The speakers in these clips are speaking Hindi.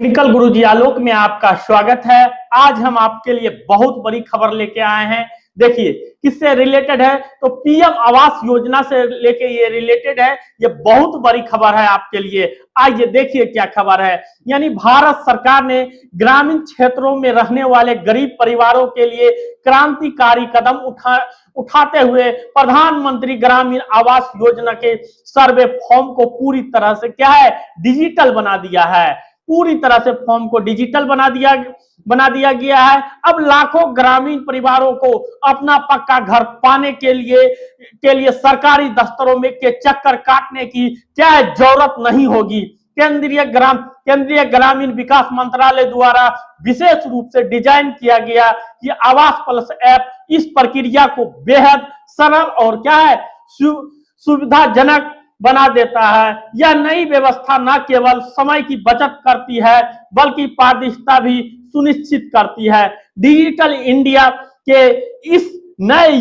टेक्निकल गुरुजी आलोक में आपका स्वागत है। आज हम आपके लिए बहुत बड़ी खबर लेके आए हैं। देखिए किससे रिलेटेड है, तो पीएम आवास योजना से लेके ये रिलेटेड है। ये बहुत बड़ी खबर है आपके लिए। आइए देखिए क्या खबर है। यानी भारत सरकार ने ग्रामीण क्षेत्रों में रहने वाले गरीब परिवारों के लिए क्रांतिकारी कदम उठाते हुए प्रधानमंत्री ग्रामीण आवास योजना के सर्वे फॉर्म को पूरी तरह से क्या है, डिजिटल बना दिया है। पूरी तरह से फॉर्म को डिजिटल बना दिया गया है। अब लाखों ग्रामीण परिवारों को अपना पक्का घर पाने के लिए सरकारी दफ्तरों में के चक्कर काटने की क्या जरूरत नहीं होगी। केंद्रीय ग्रामीण विकास मंत्रालय द्वारा विशेष रूप से डिजाइन किया गया कि आवास प्लस ऐप इस प्रक्रिया को बेहद सरल और क्या है, सुविधाजनक बना देता है। यह नई व्यवस्था न केवल समय की बचत करती है बल्कि पारदर्शिता भी सुनिश्चित करती है। डिजिटल इंडिया के इस नए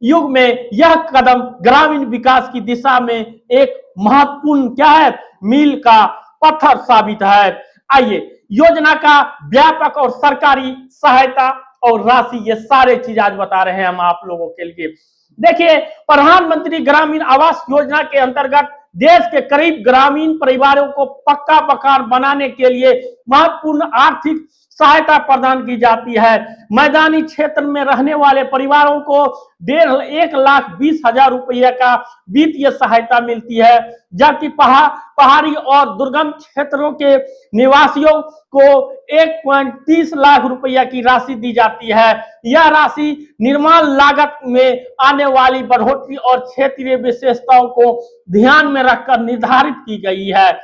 युग में यह कदम ग्रामीण विकास की दिशा में एक महत्वपूर्ण क्या है, मील का पत्थर साबित है। आइए योजना का व्यापक और सरकारी सहायता और राशि, ये सारे चीज आज बता रहे हैं हम आप लोगों के लिए। देखिए प्रधानमंत्री ग्रामीण आवास योजना के अंतर्गत देश के करीब ग्रामीण परिवारों को पक्का मकान बनाने के लिए महत्वपूर्ण आर्थिक सहायता प्रदान की जाती है। मैदानी क्षेत्र में रहने वाले परिवारों को 1,20,000 रुपये का वित्तीय सहायता मिलती है, जबकि पहाड़ी और दुर्गम क्षेत्रों के निवासियों को 1.30 लाख रुपया की राशि दी जाती है। यह राशि निर्माण लागत में आने वाली बढ़ोतरी और क्षेत्रीय विशेषताओं को ध्यान में रखकर निर्धारित की गई है।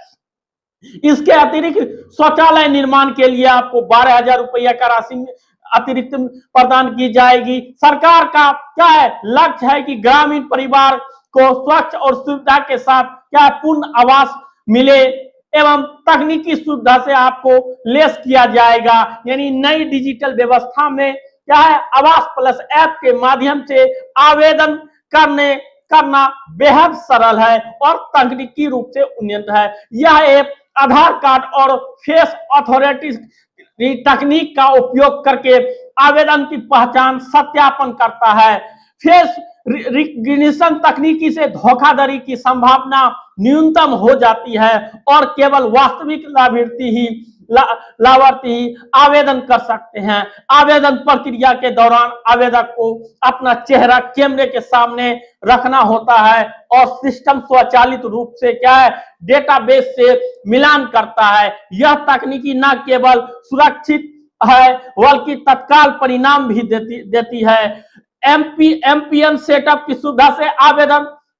इसके अतिरिक्त शौचालय निर्माण के लिए आपको 12,000 रुपया का राशि अतिरिक्त प्रदान की जाएगी। सरकार का क्या है, लक्ष्य है कि ग्रामीण परिवार को स्वच्छ और सुविधा के साथ क्या पूर्ण आवास मिले एवं तकनीकी सुविधा से आपको लेस किया जाएगा। यानी नई डिजिटल व्यवस्था में क्या है, आवास प्लस ऐप के माध्यम से आवेदन करना बेहद सरल है और तकनीकी रूप से उन्नत है। यह ऐप आधार कार्ड और फेस अथॉरिटी तकनीक का उपयोग करके आवेदन की पहचान सत्यापन करता है। फेस रिकग्निशन तकनीकी से धोखाधड़ी की संभावना न्यूनतम हो जाती है और केवल वास्तविक लाभार्थी ही आवेदन कर सकते हैं। आवेदन प्रक्रिया के दौरान आवेदक को अपना चेहरा कैमरे के सामने रखना होता है और सिस्टम स्वचालित रूप से क्या है, डेटाबेस से मिलान करता है। यह तकनीकी न केवल सुरक्षित है बल्कि तत्काल परिणाम भी देती है। एमपीएन सेटअप की सुविधा से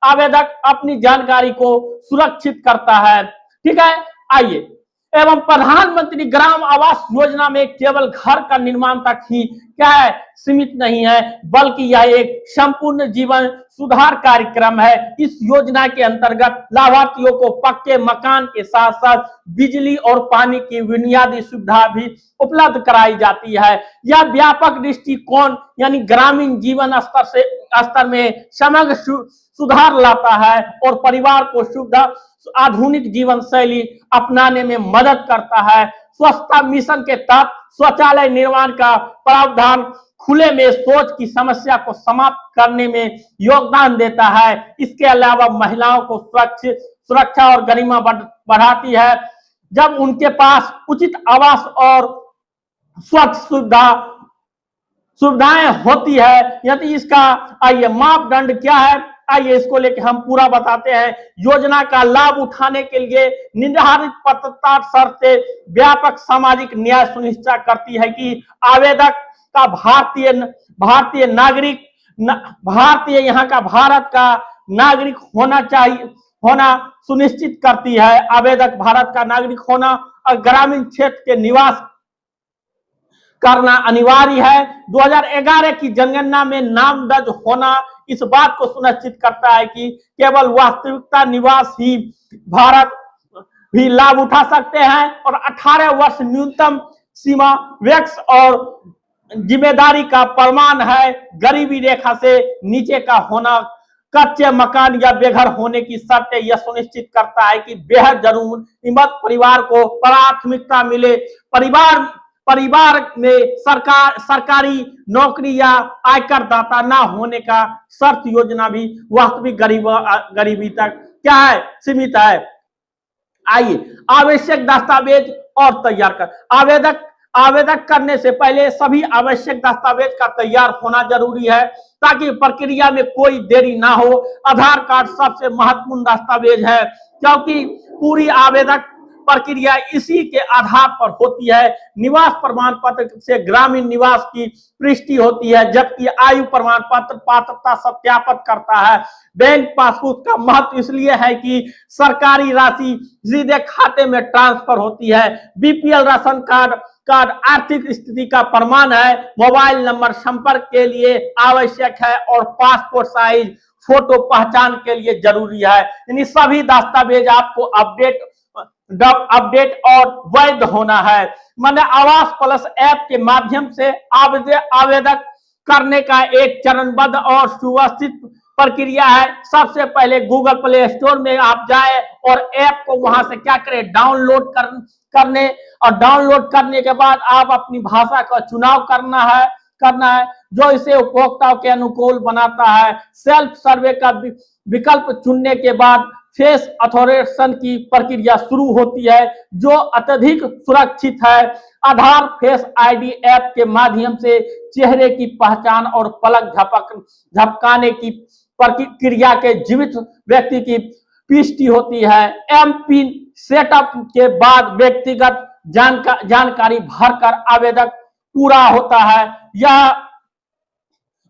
आवेदक अपनी जानकारी को सुरक्षित करता है। ठीक है, आइए एवं प्रधानमंत्री ग्राम आवास योजना में केवल घर का निर्माण तक ही क्या है, सीमित नहीं है, बल्कि यह एक संपूर्ण जीवन सुधार कार्यक्रम है। इस योजना के अंतर्गत लाभार्थियों को पक्के मकान के साथ साथ बिजली और पानी की बुनियादी सुविधा भी उपलब्ध कराई जाती है। यह व्यापक दृष्टिकोण यानी ग्रामीण जीवन स्तर में समग्र सुधार लाता है और परिवार को सुविधा आधुनिक जीवन शैली अपनाने में मदद करता है। स्वच्छता मिशन के तहत शौचालय निर्माण का प्रावधान खुले में शौच की समस्या को समाप्त करने में योगदान देता है। इसके अलावा महिलाओं को सुरक्षा और गरिमा बढ़ाती है जब उनके पास उचित आवास और स्वच्छ सुविधाएं होती है। यदि इसका आइए मापदंड क्या है, आइए इसको लेकर हम पूरा बताते हैं। योजना का लाभ उठाने के लिए निर्धारित पात्रता शर्तें व्यापक सामाजिक न्याय सुनिश्चित करती है कि आवेदक का भारतीय भारत का नागरिक होना सुनिश्चित करती है। आवेदक भारत का नागरिक होना और ग्रामीण क्षेत्र के निवास करना अनिवार्य है। 2011 की जनगणना में नाम दर्ज होना इस बात को सुनिश्चित करता है कि केवल वास्तविकता निवास ही भारत भी लाभ उठा सकते हैं और 18 वर्ष न्यूनतम सीमा वैक्स और जिम्मेदारी का प्रमाण है। गरीबी रेखा से नीचे का होना कच्चे मकान या बेघर होने की शर्तें यह सुनिश्चित करता है कि बेहद जरूरतमंद परिवार को प्राथमिकता मिले। परिवार में सरकारी नौकरी या आयकर दाता ना होने का शर्त योजना भी वास्तविक गरीबी तक क्या है, सीमित है। आइए आवश्यक दस्तावेज और तैयार कर आवेदक करने से पहले सभी आवश्यक दस्तावेज का तैयार होना जरूरी है ताकि प्रक्रिया में कोई देरी ना हो। आधार कार्ड सबसे महत्वपूर्ण दस्तावेज है क्योंकि पूरी आवेदक प्रक्रिया इसी के आधार पर होती है। निवास प्रमाण पत्र से ग्रामीण निवास की पुष्टि होती है, जबकि आयु प्रमाण पत्र पात्रता सत्यापित करता है। बैंक पासबुक का महत्व इसलिए है कि सरकारी राशि सीधे खाते में ट्रांसफर होती है। बीपीएल राशन कार्ड आर्थिक स्थिति का प्रमाण है। मोबाइल नंबर संपर्क के लिए आवश्यक है और पासपोर्ट साइज फोटो पहचान के लिए जरूरी है। यानी सभी दस्तावेज आपको अपडेट और वैध होना है। मैंने आवास प्लस ऐप के माध्यम से आवेदन करने का एक चरणबद्ध और सुव्यवस्थित प्रक्रिया है। सबसे पहले गूगल प्ले स्टोर में आप जाए और ऐप को वहां से क्या करें, डाउनलोड करने और डाउनलोड करने के बाद आप अपनी भाषा का चुनाव करना है जो इसे उपभोक्ताओं के अनुकूल बनाता है। सेल्फ सर्वे का विकल्प चुनने के बाद फेस ऑथोराइजेशन की प्रक्रिया शुरू होती है जो अत्यधिक सुरक्षित है। आधार फेस आईडी ऐप के माध्यम से चेहरे की पहचान और पलक झपकाने की प्रक्रिया के जीवित व्यक्ति की पुष्टि होती है। एम पिन सेटअप के बाद व्यक्तिगत जानकारी भरकर आवेदन पूरा होता है।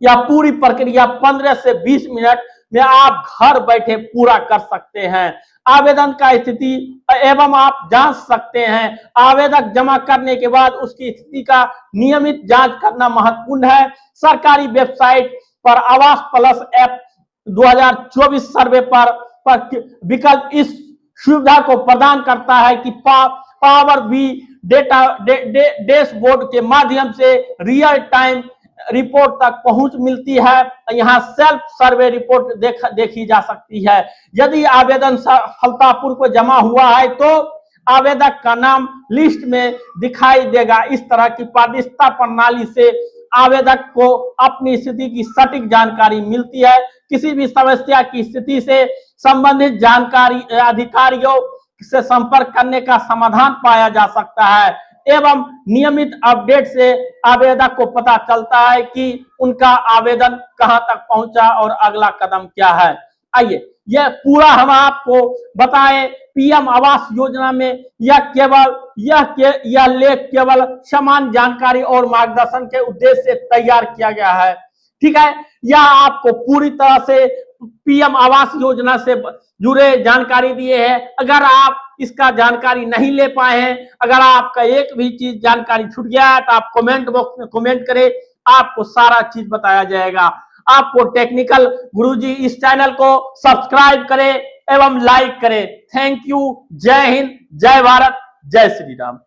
यह पूरी प्रक्रिया 15 से 20 मिनट में आप घर बैठे पूरा कर सकते हैं। आवेदन का स्थिति एवं आप जांच सकते हैं। आवेदन जमा करने के बाद उसकी स्थिति का नियमित जांच करना महत्वपूर्ण है। सरकारी वेबसाइट पर आवास प्लस ऐप 2024 सर्वे पर विकल्प इस सुविधा को प्रदान करता है कि पावर बी डेटा डैशबोर्ड के माध्यम से रियल टाइम रिपोर्ट तक पहुंच मिलती है। यहाँ सेल्फ सर्वे रिपोर्ट देखी जा सकती है। यदि आवेदन सफलतापूर्वक जमा हुआ है तो आवेदक का नाम लिस्ट में दिखाई देगा। इस तरह की पारदर्शिता प्रणाली से आवेदक को अपनी स्थिति की सटीक जानकारी मिलती है। किसी भी समस्या की स्थिति से संबंधित जानकारी अधिकारियों से संपर्क करने का समाधान पाया जा सकता है एवं नियमित अपडेट से आवेदक को पता चलता है कि उनका आवेदन कहां तक पहुंचा और अगला कदम क्या है। आइए यह पूरा हम आपको बताएं। पीएम आवास योजना में यह लेख केवल समान जानकारी और मार्गदर्शन के उद्देश्य से तैयार किया गया है। ठीक है, यह आपको पूरी तरह से पीएम आवास योजना से जुड़े जानकारी दिए हैं। अगर आप इसका जानकारी नहीं ले पाए हैं, अगर आपका एक भी चीज जानकारी छूट गया है तो आप कमेंट बॉक्स में कमेंट करें, आपको सारा चीज बताया जाएगा। आपको टेक्निकल गुरुजी इस चैनल को सब्सक्राइब करें एवं लाइक करें। Thank you. जय हिंद, जय भारत, जय श्री राम।